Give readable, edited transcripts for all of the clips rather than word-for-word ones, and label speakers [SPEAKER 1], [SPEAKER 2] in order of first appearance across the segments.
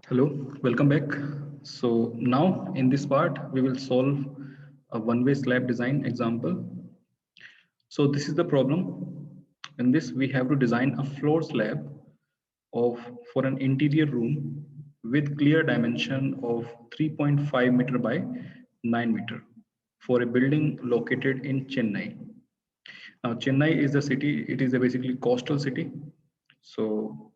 [SPEAKER 1] Hello, welcome back. So now in this part, we will solve a one-way slab design example. So this is the problem. In this, we have to design a floor slab of for an interior room with clear dimension of 3.5 meter by 9 meter for a building located in Chennai. Now, Chennai is the city, it is a basically coastal city. So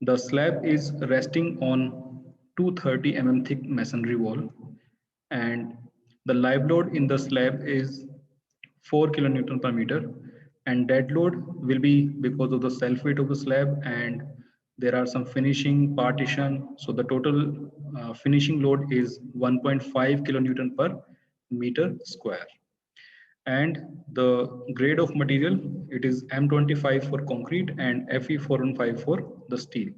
[SPEAKER 1] the slab is resting on 230 thick masonry wall, and the live load in the slab is 4 kilonewton per meter, and dead load will be because of the self weight of the slab, and there are some finishing partition. So the total finishing load is 1.5 kilonewton per meter square, and the grade of material, it is M25 for concrete and Fe415 for the steel.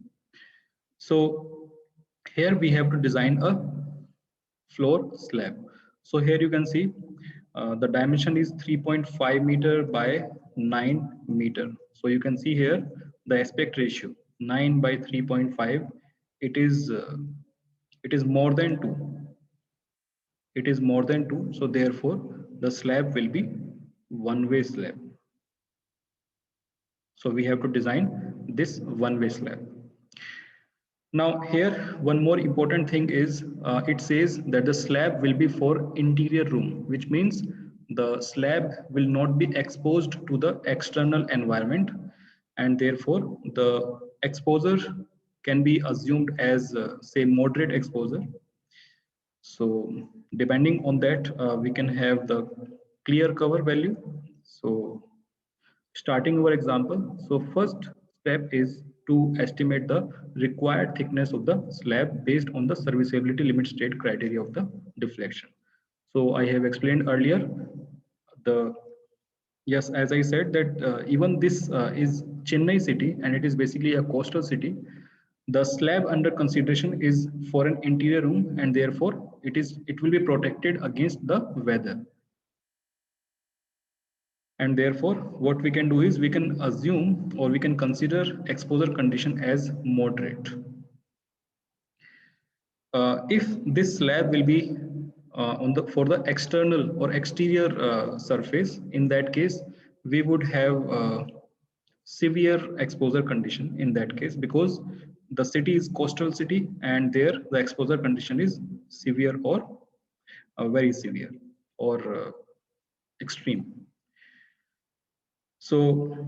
[SPEAKER 1] So here we have to design a floor slab. So here you can see the dimension is 3.5 meter by 9 meter. So you can see here the aspect ratio 9 by 3.5. It is uh, it is more than 2. It is more than 2. So therefore the slab will be one-way slab. So we have to design this one-way slab. Now here one more important thing is it says that the slab will be for interior room, which means the slab will not be exposed to the external environment, and therefore the exposure can be assumed as say moderate exposure. So depending on that, we can have the clear cover value. So starting our example, so first step is to estimate the required thickness of the slab based on the serviceability limit state criteria of the deflection. So I have explained earlier the yes, as I said that even this is Chennai city and it is basically a coastal city. The slab under consideration is for an interior room, and therefore it will be protected against the weather. And therefore what we can do is we can assume or we can consider exposure condition as moderate. If this slab will be on the for the external or exterior surface, in that case we would have severe exposure condition in that case, because the city is coastal city and there the exposure condition is severe or very severe or extreme. So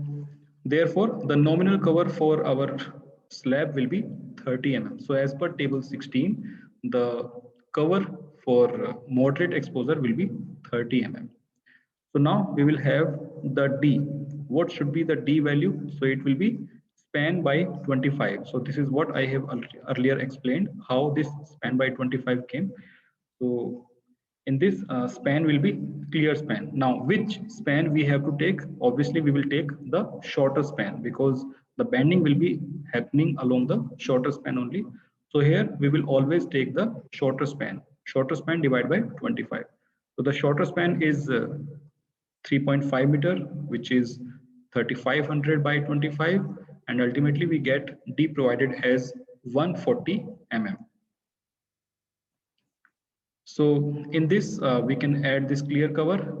[SPEAKER 1] therefore, the nominal cover for our slab will be 30 mm. So as per table 16, the cover for moderate exposure will be 30 mm. So now we will have the D. What should be the D value? So it will be span by 25. So this is what I have earlier explained, how this span by 25 came. So in this span will be clear span. Now which span we have to take? Obviously we will take the shorter span because the bending will be happening along the shorter span only. So here we will always take the shorter span divided by 25. So the shorter span is 3.5 meter, which is 3500 by 25, and ultimately we get D provided as 140 mm. So in this, we can add this clear cover,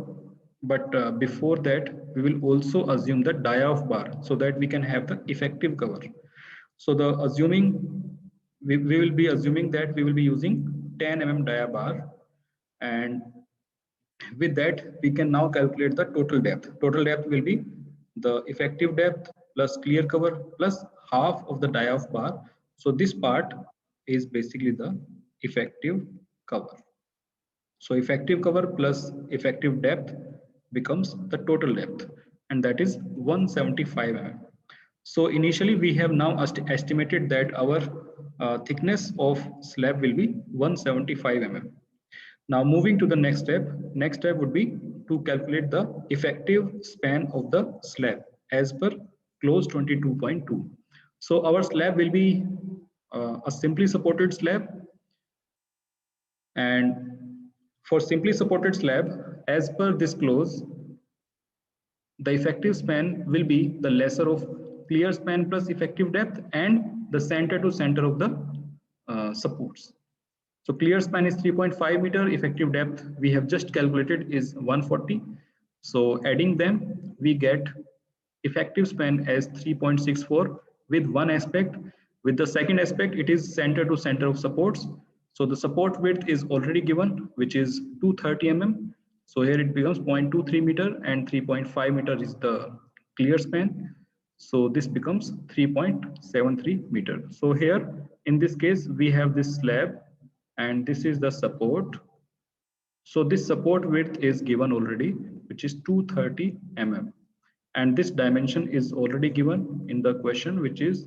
[SPEAKER 1] but before that, we will also assume the dia of bar so that we can have the effective cover. So the assuming, we will be assuming that we will be using 10 dia bar, and with that, we can now calculate the total depth. Total depth will be the effective depth plus clear cover plus half of the dia of bar. So this part is basically the effective cover. So effective cover plus effective depth becomes the total depth, and that is 175 mm. So initially we have now estimated that our thickness of slab will be 175 mm. Now moving to the next step would be to calculate the effective span of the slab as per clause 22.2. So our slab will be a simply supported slab, and for simply supported slab, as per this clause, the effective span will be the lesser of clear span plus effective depth and the center to center of the supports. So clear span is 3.5 meter, effective depth we have just calculated is 140. So adding them, we get effective span as 3.64 with one aspect. With the second aspect, it is center to center of supports. So the support width is already given, which is 230 mm. So here it becomes 0.23 meter and 3.5 meter is the clear span. So this becomes 3.73 meter. So here in this case, we have this slab and this is the support. So this support width is given already, which is 230 mm. And this dimension is already given in the question, which is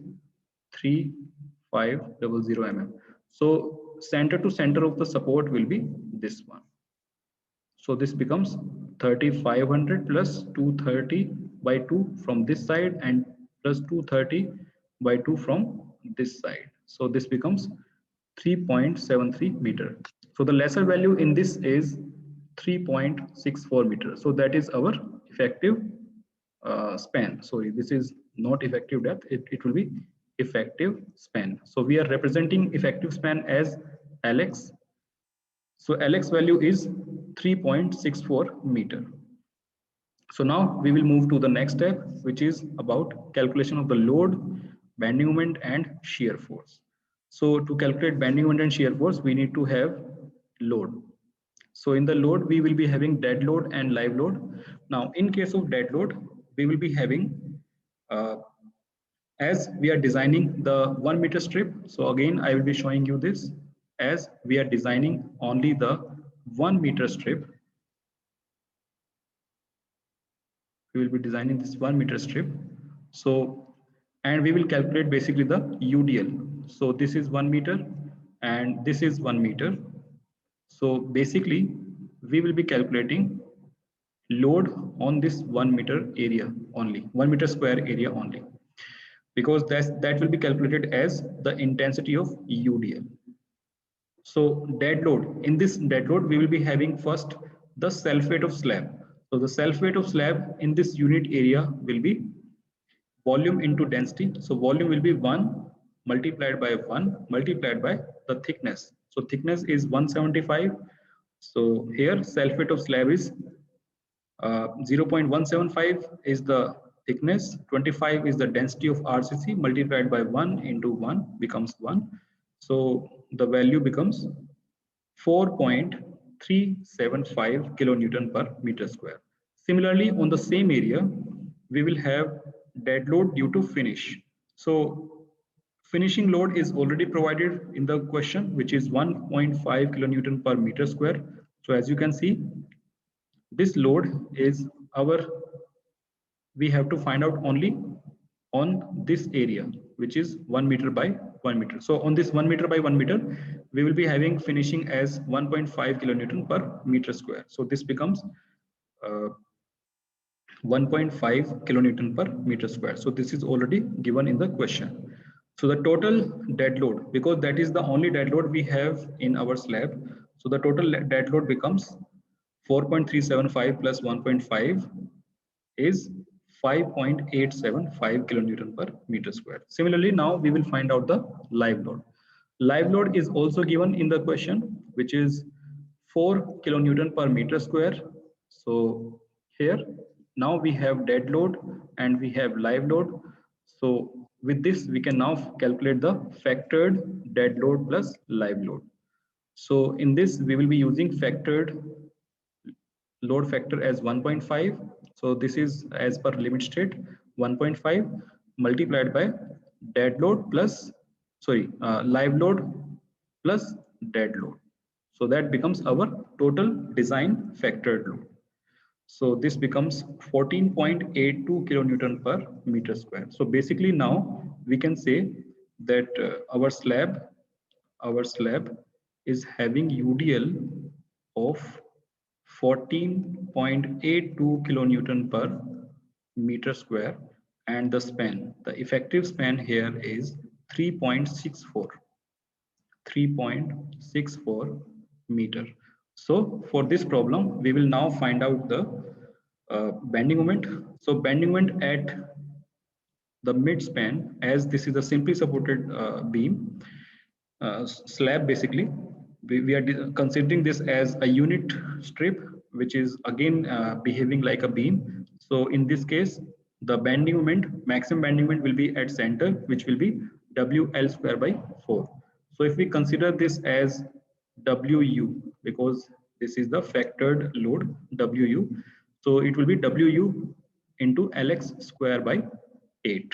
[SPEAKER 1] 3500 mm. So center to center of the support will be this one. So this becomes 3500 plus 230 by 2 from this side and plus 230 by 2 from this side. So this becomes 3.73 meter. So the lesser value in this is 3.64 meter. So that is our effective span. Sorry, this is not effective depth. It will be effective span. So we are representing effective span as Lx. So Lx value is 3.64 meter. So now we will move to the next step, which is about calculation of the load, bending moment, and shear force. So to calculate bending moment and shear force, we need to have load. So in the load, we will be having dead load and live load. Now, in case of dead load, we will be having, as we are designing the 1 meter strip. So again, I will be showing you this as we are designing only the 1 meter strip. We will be designing this 1 meter strip. So, and we will calculate basically the UDL. So this is 1 meter and this is 1 meter. So basically we will be calculating load on this 1 meter area only, 1 meter square area only, because that will be calculated as the intensity of UDL. So dead load, in this dead load, we will be having first the self weight of slab. So the self weight of slab in this unit area will be volume into density. So volume will be 1 multiplied by 1 multiplied by the thickness. So thickness is 175. So here self weight of slab is 0.175 is the thickness, 25 is the density of RCC multiplied by 1 into 1 becomes 1. So the value becomes 4.375 kilonewton per meter square. Similarly, on the same area, we will have dead load due to finish. So finishing load is already provided in the question, which is 1.5 kilonewton per meter square. So as you can see, this load is our, we have to find out only on this area, which is 1 meter by 1 meter. So on this 1 meter by 1 meter, we will be having finishing as 1.5 kilonewton per meter square. So this becomes 1.5 kilonewton per meter square. So this is already given in the question. So the total dead load, because that is the only dead load we have in our slab. So the total dead load becomes 4.375 plus 1.5 is 5.875 kilonewton per meter square. Similarly, now we will find out the live load. Live load is also given in the question, which is 4 kilonewton per meter square. So here, now we have dead load and we have live load. So with this, we can now calculate the factored dead load plus live load. So in this, we will be using factored load factor as 1.5. So this is as per limit state 1.5 multiplied by dead load plus, live load plus dead load. So that becomes our total design factored load. So this becomes 14.82 kilonewton per meter square. So basically now we can say that our slab is having UDL of 14.82 kilonewton per meter square, and the span, the effective span here is 3.64 meter. So for this problem, we will now find out the bending moment. So bending moment at the mid span, as this is a simply supported beam slab. Basically, we are considering this as a unit strip, which is again behaving like a beam. So in this case, the bending moment, maximum bending moment will be at center, which will be WL square by 4. So if we consider this as WU, because this is the factored load WU, so it will be WU into LX square by 8.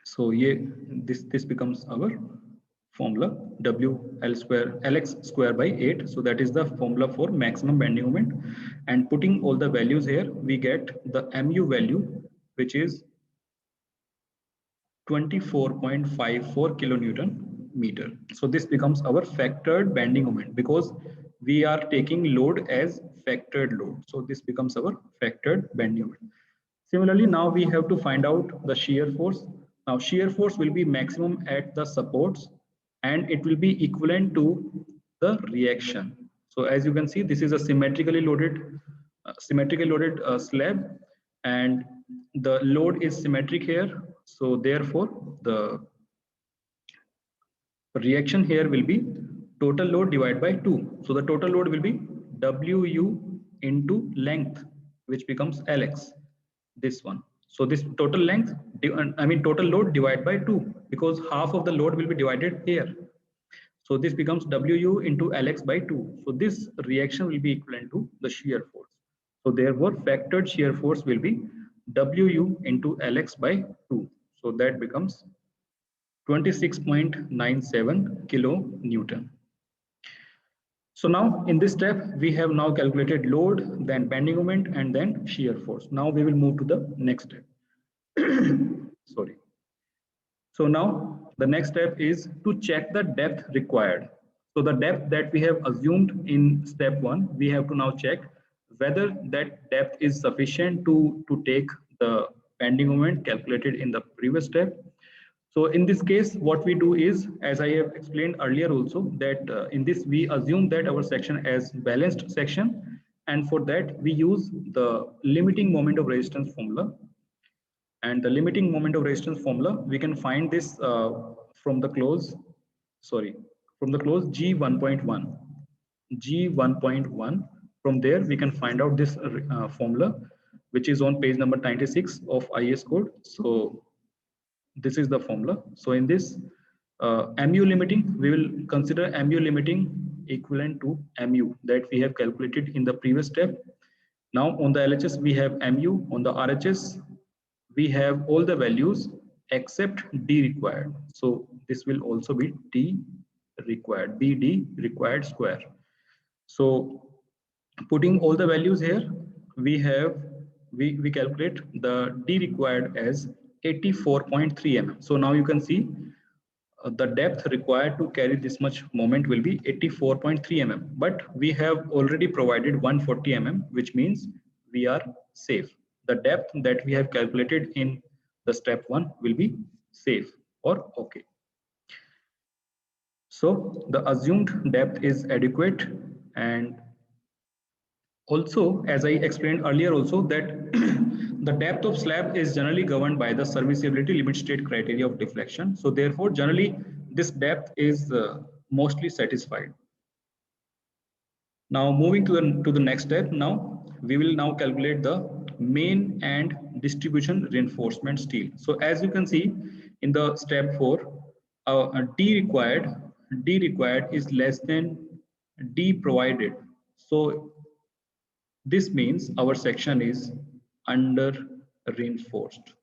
[SPEAKER 1] So yeah, this becomes our formula, WL square LX square by 8. So that is the formula for maximum bending moment. And putting all the values here, we get the MU value, which is 24.54 kilonewton meter. So this becomes our factored bending moment, because we are taking load as factored load. So this becomes our factored bending moment. Similarly, now we have to find out the shear force. Now shear force will be maximum at the supports, and it will be equivalent to the reaction. So as you can see, this is a symmetrically loaded slab, and the load is symmetric here. So therefore, the reaction here will be total load divided by 2. So the total load will be WU into length, which becomes LX, this one. So this total length, total load divided by 2, because half of the load will be divided here. So this becomes WU into LX by 2. So this reaction will be equivalent to the shear force. So therefore, factored shear force will be WU into LX by 2. So that becomes 26.97 kilonewton. So now in this step, we have now calculated load, then bending moment, and then shear force. Now we will move to the next step. Sorry. So now the next step is to check the depth required. So the depth that we have assumed in step 1, we have to now check whether that depth is sufficient to take the bending moment calculated in the previous step. So in this case, what we do is, as I have explained earlier also, that in this we assume that our section as balanced section, and for that we use the limiting moment of resistance formula. And the limiting moment of resistance formula, we can find this from the clause G1.1. G1.1. From there, we can find out this formula, which is on page number 96 of IS code. So this is the formula. So in this MU limiting, we will consider MU limiting equivalent to MU that we have calculated in the previous step. Now on the LHS, we have MU. On the RHS, we have all the values except D required. So this will also be D required, BD required square. So putting all the values here, we calculate the D required as 84.3 mm. So now you can see the depth required to carry this much moment will be 84.3 mm, but we have already provided 140 mm, which means we are safe. The depth that we have calculated in the step 1 will be safe or okay. So the assumed depth is adequate, and also, as I explained earlier also, that the depth of slab is generally governed by the serviceability limit state criteria of deflection. So therefore, generally this depth is mostly satisfied. Now moving to the next step, now we will now calculate the main and distribution reinforcement steel. So as you can see in the step 4, D required is less than D provided. So this means our section is under reinforced,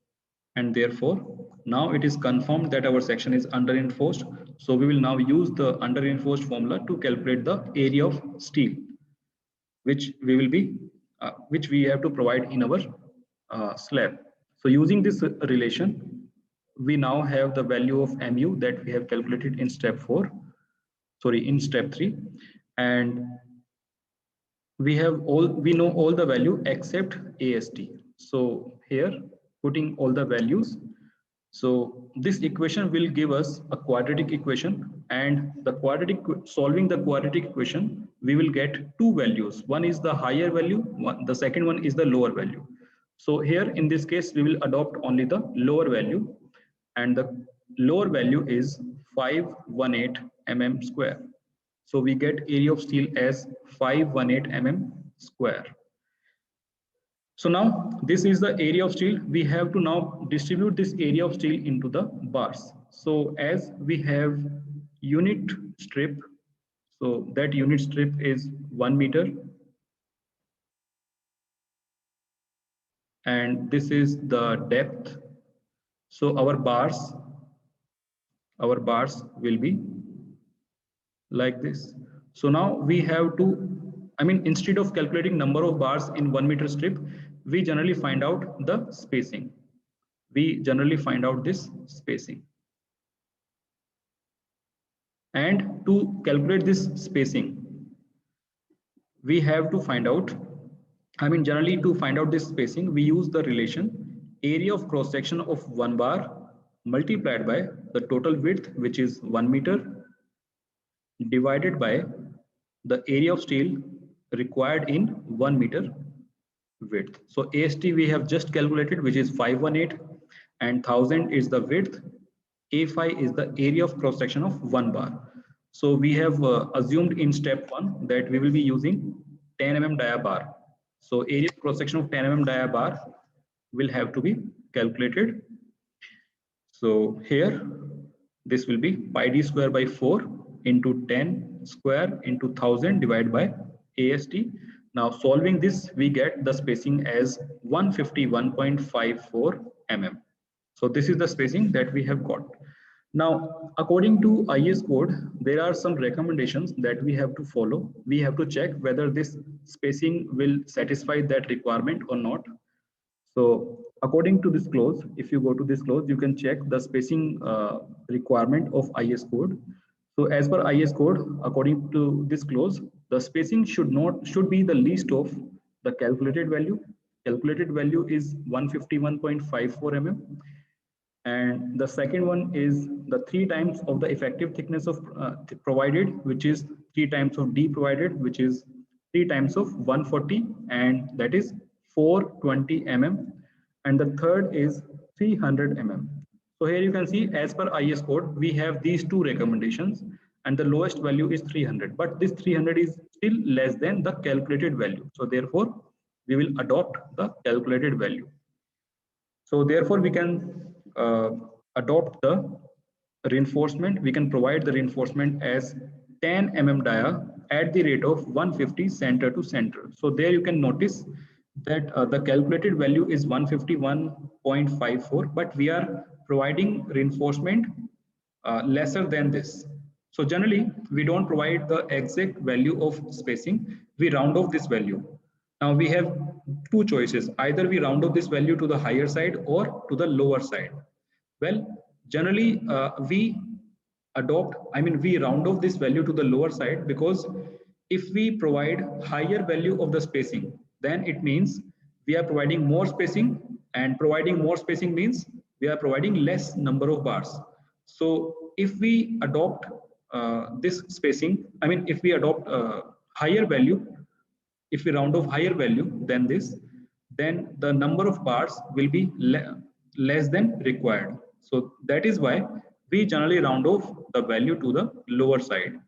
[SPEAKER 1] and therefore now it is confirmed that our section is under reinforced. So we will now use the under reinforced formula to calculate the area of steel, which we have to provide in our slab. So using this relation, we now have the value of MU that we have calculated in step 3, and we know all the value except AST. So here putting all the values, so this equation will give us a quadratic equation, and solving the quadratic equation, we will get two values. One is the higher value, the second one is the lower value. So here in this case, we will adopt only the lower value, and the lower value is 518 mm square. So we get area of steel as 518 mm square. So now this is the area of steel. We have to now distribute this area of steel into the bars. So as we have unit strip, so that unit strip is 1 meter, and this is the depth. So our bars will be like this. So now we have to, I mean, instead of calculating number of bars in 1 meter strip, we generally find out the spacing. We generally find out this spacing. And to calculate this spacing, we have to find out, I mean, generally to find out this spacing, we use the relation area of cross section of one bar multiplied by the total width, which is 1 meter, divided by the area of steel required in 1 meter width. So AST we have just calculated, which is 518, and 1000 is the width. A5 is the area of cross section of one bar. So we have assumed in step 1 that we will be using 10 mm dia bar. So area of cross section of 10 mm dia bar will have to be calculated. So here this will be pi d square by 4 into 10 square into 1000 divided by AST. Now solving this, we get the spacing as 151.54 mm. So this is the spacing that we have got. Now, according to IS code, there are some recommendations that we have to follow. We have to check whether this spacing will satisfy that requirement or not. So according to this clause, if you go to this clause, you can check the spacing requirement of IS code. So as per IS code, according to this clause, the spacing should be the least of the calculated value. Calculated value is 151.54 mm. And the second one is the 3 times of the effective thickness of provided, which is 3 times of D provided, which is 3 times of 140, and that is 420 mm. And the third is 300 mm. So here you can see, as per IS code, we have these two recommendations, and the lowest value is 300. But this 300 is still less than the calculated value. So therefore, we will adopt the calculated value. So therefore, we can adopt the reinforcement. We can provide the reinforcement as 10 mm dia at the rate of 150 center to center. So there you can notice that the calculated value is 151.54, but we are providing reinforcement lesser than this. So generally, we don't provide the exact value of spacing. We round off this value. Now we have two choices. Either we round off this value to the higher side or to the lower side. Well, generally we round off this value to the lower side, because if we provide higher value of the spacing, then it means we are providing more spacing, and providing more spacing means we are providing less number of bars. So if we adopt this spacing, if we adopt higher value, if we round off higher value than this, then the number of bars will be less than required. So that is why we generally round off the value to the lower side.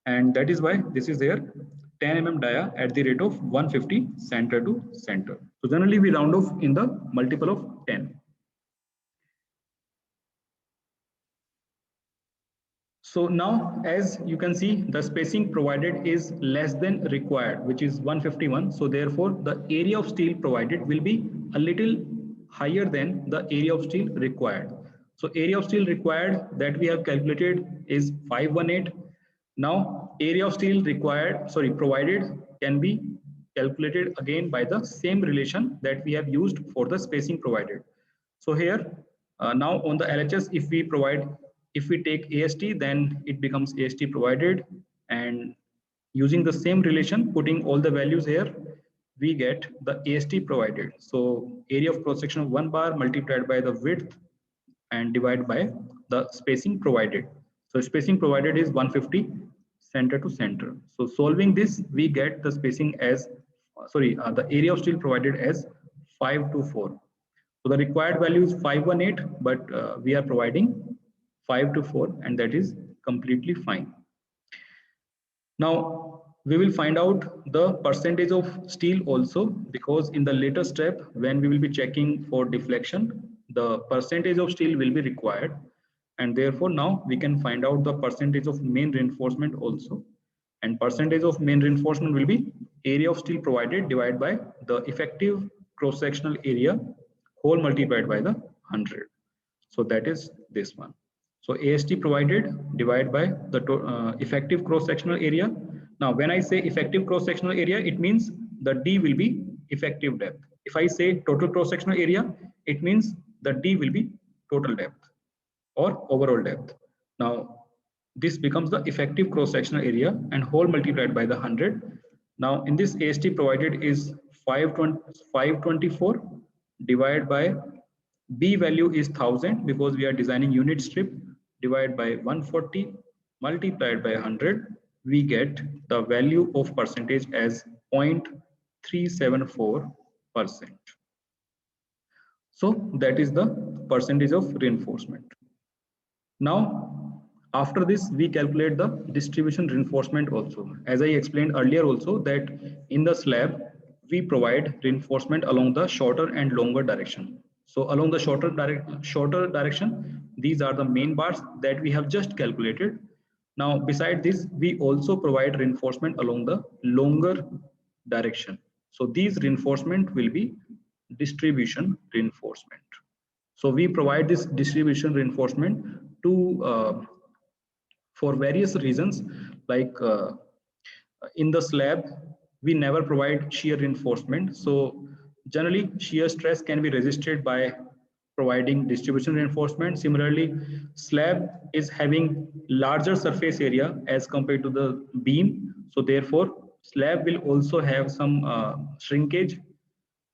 [SPEAKER 1] And that is why this is there 10 mm dia at the rate of 150 center to center. So generally we round off in the multiple of 10. So now, as you can see, the spacing provided is less than required, which is 151. So therefore, the area of steel provided will be a little higher than the area of steel required. So area of steel required that we have calculated is 518. Now, area of steel provided can be calculated again by the same relation that we have used for the spacing provided. So here, now on the LHS, if we take AST, then it becomes AST provided, and using the same relation, putting all the values here, we get the AST provided. So area of cross section of one bar multiplied by the width and divided by the spacing provided. So spacing provided is 150 center to center. So solving this, we get the spacing as, the area of steel provided as 524. So the required value is 518, but we are providing 524, and that is completely fine. Now we will find out the percentage of steel also, because in the later step when we will be checking for deflection, the percentage of steel will be required, and therefore now we can find out the percentage of main reinforcement also. And percentage of main reinforcement will be area of steel provided divided by the effective cross-sectional area whole multiplied by the 100. So that is this one. So AST provided divided by the effective cross-sectional area. Now, when I say effective cross-sectional area, it means the D will be effective depth. If I say total cross-sectional area, it means the D will be total depth or overall depth. Now, this becomes the effective cross-sectional area and whole multiplied by the 100. Now, in this AST provided is 524 divided by B value is 1000 because we are designing unit strip, divided by 140 multiplied by 100, we get the value of percentage as 0.374%. So that is the percentage of reinforcement. Now, after this, we calculate the distribution reinforcement also. As I explained earlier also, that in the slab, we provide reinforcement along the shorter and longer direction. So along the shorter direction, these are the main bars that we have just calculated. Now, beside this, we also provide reinforcement along the longer direction. So these reinforcement will be distribution reinforcement. So we provide this distribution reinforcement to for various reasons, like in the slab we never provide shear reinforcement. So generally shear stress can be resisted by providing distribution reinforcement. Similarly, slab is having larger surface area as compared to the beam, so therefore slab will also have some shrinkage,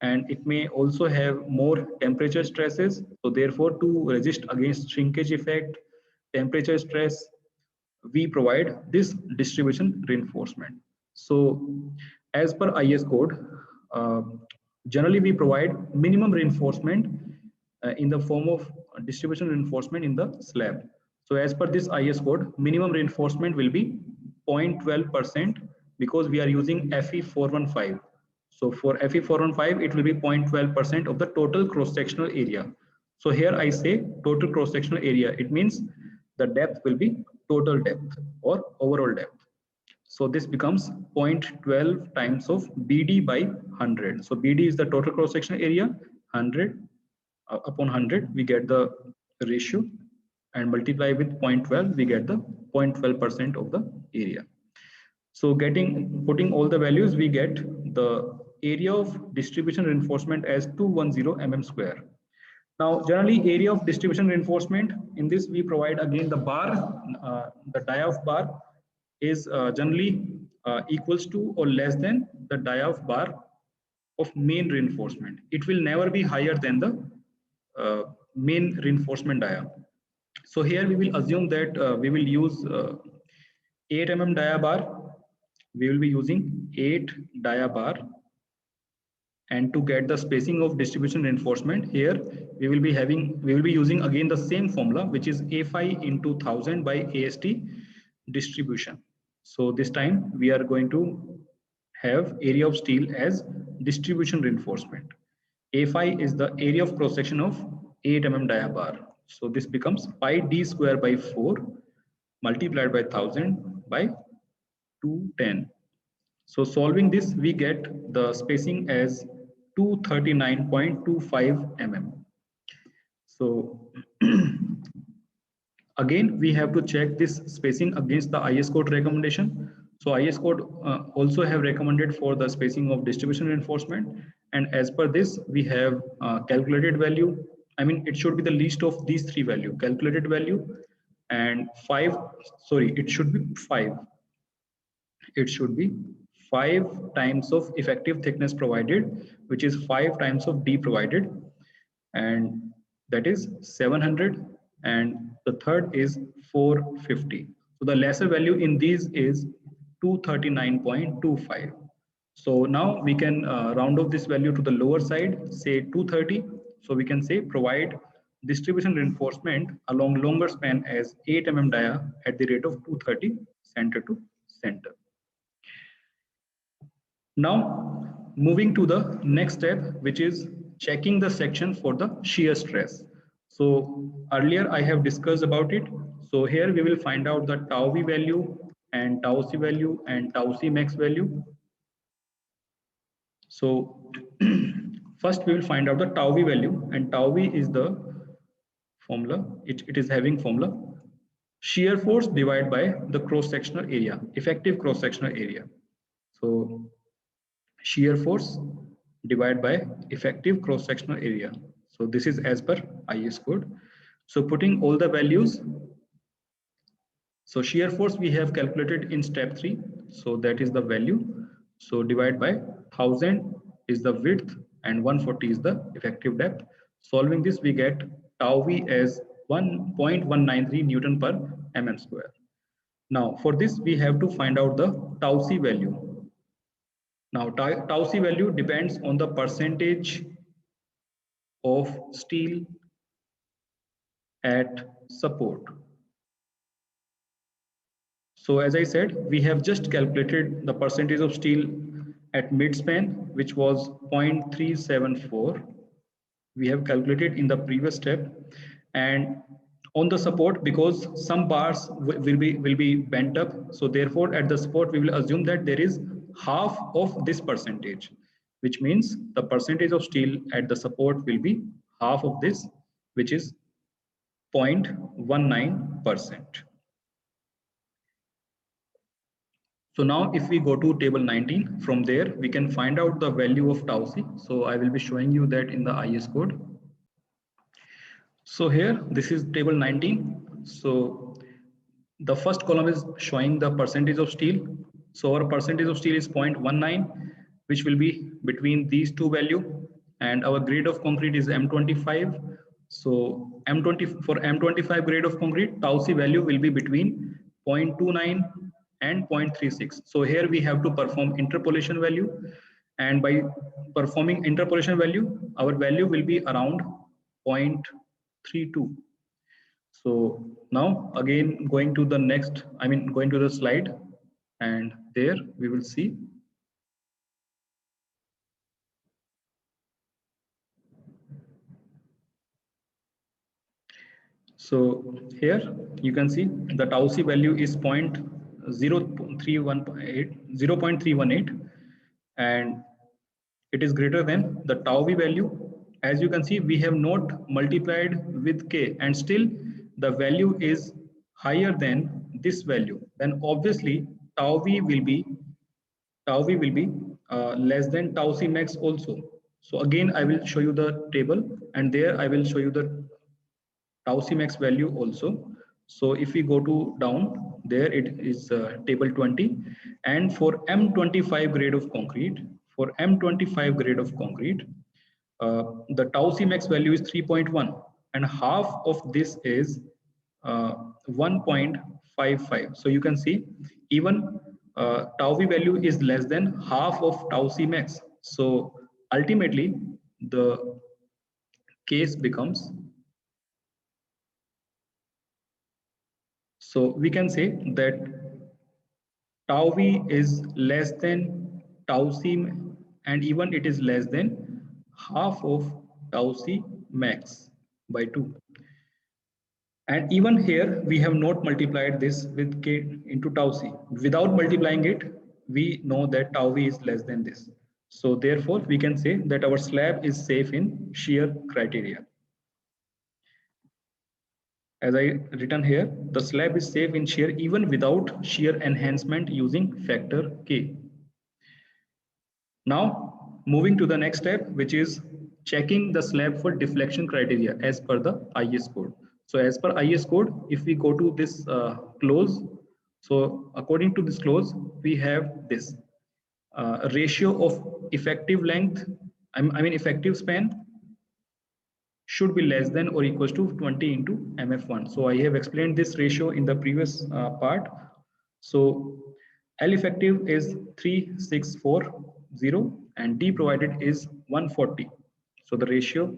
[SPEAKER 1] and it may also have more temperature stresses. So therefore, to resist against shrinkage effect, temperature stress, we provide this distribution reinforcement. So as per IS code, uh, generally we provide minimum reinforcement in the form of distribution reinforcement in the slab. So as per this IS code, minimum reinforcement will be 0.12% because we are using FE415. So for FE415, it will be 0.12% of the total cross-sectional area. So here I say total cross-sectional area. It means the depth will be total depth or overall depth. So this becomes 0.12 times of BD by 100. So BD is the total cross-sectional area, 100 upon 100, we get the ratio, and multiply with 0.12, we get the 0.12% of the area. So putting all the values, we get the area of distribution reinforcement as 210 mm square. Now, generally area of distribution reinforcement, in this we provide again the bar, the dia of bar is generally equals to or less than the dia of bar of main reinforcement. It will never be higher than the main reinforcement dia. So here we will assume that we will use 8 mm dia bar. We will be using 8 dia bar, and to get the spacing of distribution reinforcement, here we will be using again the same formula, which is A5 into 1000 by AST distribution. So this time we are going to have area of steel as distribution reinforcement. A5 is the area of cross section of 8 mm dia bar. So this becomes pi d square by 4 multiplied by 1000 by 210. So solving this, we get the spacing as 239.25 mm. So again, we have to check this spacing against the IS code recommendation. So IS code also have recommended for the spacing of distribution reinforcement. And as per this, we have calculated value. I mean, it should be the least of these three value, calculated value and 5, sorry, it should be 5. It should be 5 times of effective thickness provided, which is 5 times of D provided, and that is 700, and the third is 450. So the lesser value in these is 239.25. So now we can round off this value to the lower side, say 230. So we can say provide distribution reinforcement along longer span as 8 mm dia at the rate of 230 center to center. Now moving to the next step, which is checking the section for the shear stress. So earlier I have discussed about it. So here we will find out the tau v value and tau c value and tau c max value. So first we will find out the tau v value, and tau v is the formula. It is having formula shear force divided by the cross sectional area, effective cross sectional area. So shear force divided by effective cross sectional area. So this is as per IS code. So putting all the values, so shear force we have calculated in step 3. So that is the value. So divide by 1000 is the width and 140 is the effective depth. Solving this, we get tau v as 1.193 Newton per mm square. Now for this, we have to find out the tau c value. Now tau c value depends on the percentage of steel at support. So as I said, we have just calculated the percentage of steel at midspan, which was 0.374. We have calculated in the previous step, and on the support, because some bars will be bent up, so therefore at the support we will assume that there is half of this percentage, which means the percentage of steel at the support will be half of this, which is 0.19%. So now if we go to table 19, from there we can find out the value of tau c. So I will be showing you that in the IS code. So here, this is table 19. So the first column is showing the percentage of steel. So our percentage of steel is 0.19, which will be between these two values. And our grade of concrete is M25. So for M25 grade of concrete, tau c value will be between 0.29 and 0.36. So here we have to perform interpolation value, and by performing interpolation value, our value will be around 0.32. So now again going to the next, going to the slide, and there we will see. So here you can see the tau c value is 0.318, and it is greater than the tau v value. As you can see, we have not multiplied with k, and still the value is higher than this value. Then obviously tau v will be less than tau c max also. So again, I will show you the table, and there I will show you the tau c max value also. So if we go to down, there it is table 20, and for M25 grade of concrete, the tau c max value is 3.1, and half of this is 1.55. So you can see even tau v value is less than half of tau c max. So ultimately the case becomes, so we can say that tau v is less than tau c, and even it is less than half of tau c max by 2. And even here we have not multiplied this with k into tau c. Without multiplying it, we know that tau v is less than this. So therefore we can say that our slab is safe in shear criteria. As I written here, the slab is safe in shear even without shear enhancement using factor K. Now moving to the next step, which is checking the slab for deflection criteria as per the IS code. So as per IS code, if we go to this clause, so according to this clause, we have this ratio of effective length, effective span should be less than or equals to 20 into MF1. So I have explained this ratio in the previous part. So L effective is 364. 0 and D provided is 140. So the ratio,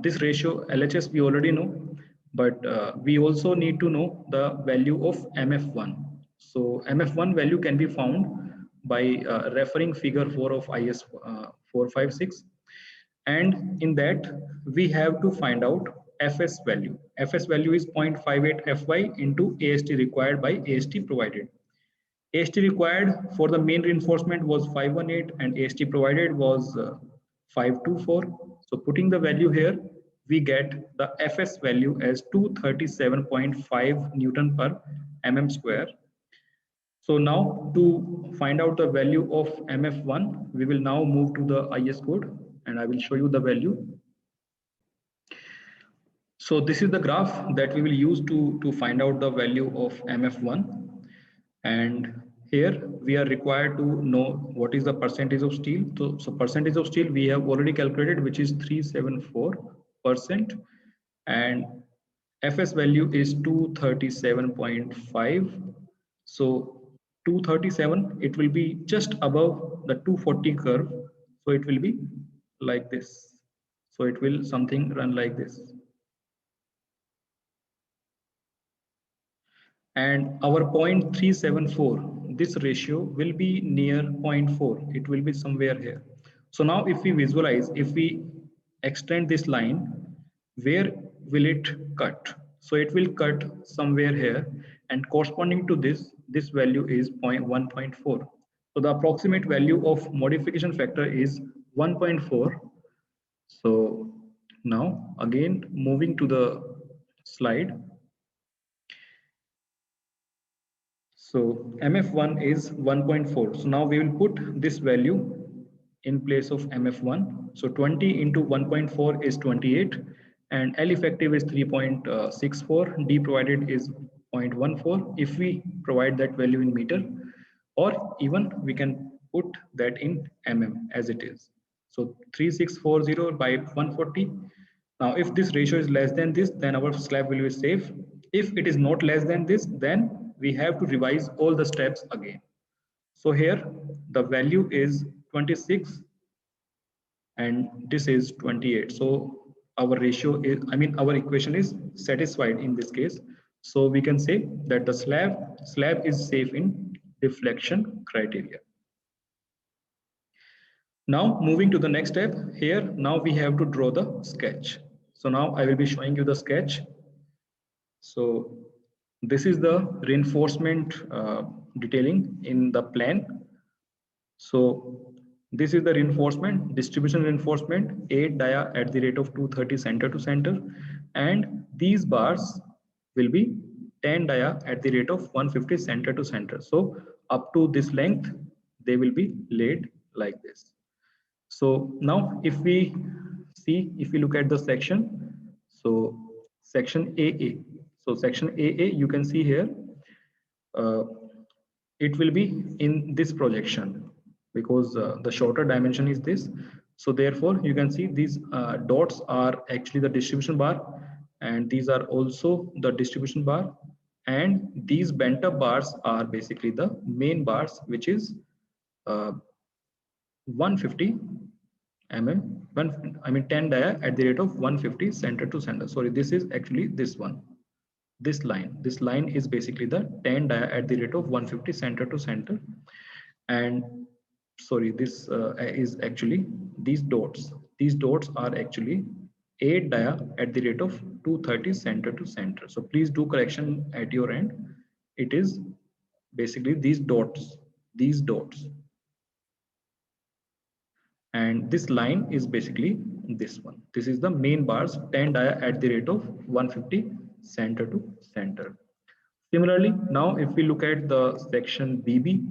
[SPEAKER 1] this ratio LHS we already know, but we also need to know the value of MF1. So MF1 value can be found by referring figure 4 of IS 456, and in that we have to find out Fs value. Fs value is 0.58 Fy into AST required by AST provided. AST required for the main reinforcement was 518 and AST provided was 524. So putting the value here, we get the Fs value as 237.5 Newton per mm square. So now to find out the value of MF1, we will now move to the IS code and I will show you the value. So this is the graph that we will use to find out the value of MF1. And here we are required to know what is the percentage of steel. So percentage of steel we have already calculated, which is 374%. And Fs value is 237.5. So 237, it will be just above the 240 curve. So it will be like this. So it will something run like this. And our 0.374, this ratio will be near 0.4. It will be somewhere here. So now if we visualize, if we extend this line, where will it cut? So it will cut somewhere here, and corresponding to this value is 1.4. So the approximate value of modification factor is 1.4. So now again moving to the slide. So MF1 is 1.4. So now we will put this value in place of MF1. So 20 into 1.4 is 28 and L effective is 3.64. D provided is 0.14 if we provide that value in meter, or even we can put that in mm as it is. So 3640 by 140. Now if this ratio is less than this, then our slab will be safe. If it is not less than this, then we have to revise all the steps again. So here the value is 26 and this is 28. So our ratio is, our equation is satisfied in this case. So we can say that the slab is safe in deflection criteria. Now moving to the next step, here now we have to draw the sketch. So now I will be showing you the sketch. So this is the reinforcement detailing in the plan. So this is the reinforcement, distribution reinforcement, 8 dia at the rate of 230 center to center. And these bars will be 10 dia at the rate of 150 center to center. So up to this length, they will be laid like this. So now if we see, if we look at the section, so section AA. So section AA, you can see here, it will be in this projection because the shorter dimension is this. So therefore you can see these dots are actually the distribution bar, and these are also the distribution bar, and these bent up bars are basically the main bars, which is 150 mm, 10 dia at the rate of 150 center to center. Sorry, this is actually this one. This line is basically the 10 dia at the rate of 150 center to center. And sorry, this is actually these dots. These dots are actually 8 dia at the rate of 230 center to center. So please do correction at your end. It is basically these dots. And this line is basically this one. This is the main bars, 10 dia at the rate of 150 center to center. Similarly, now if we look at the section BB.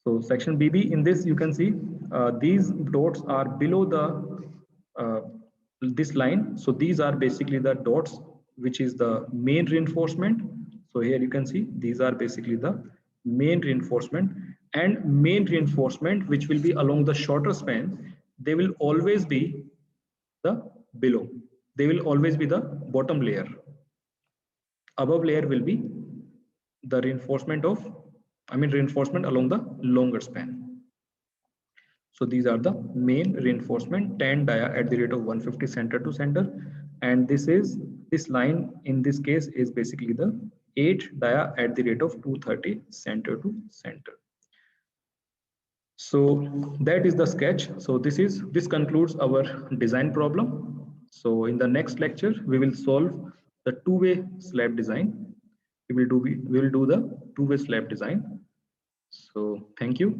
[SPEAKER 1] So section BB, in this you can see these dots are below this line. So these are basically the dots, which is the main reinforcement. So here you can see these are basically the main reinforcement, and main reinforcement, which will be along the shorter span, they will always be the below. They will always be the bottom layer. Above layer will be the reinforcement of reinforcement along the longer span. So these are the main reinforcement 10 dia at the rate of 150 center to center, and this line in this case is basically the 8 dia at the rate of 230 center to center. So that is the sketch. So this concludes our design problem. So in the next lecture we will solve the two-way slab design. We will do the two-way slab design. So thank you.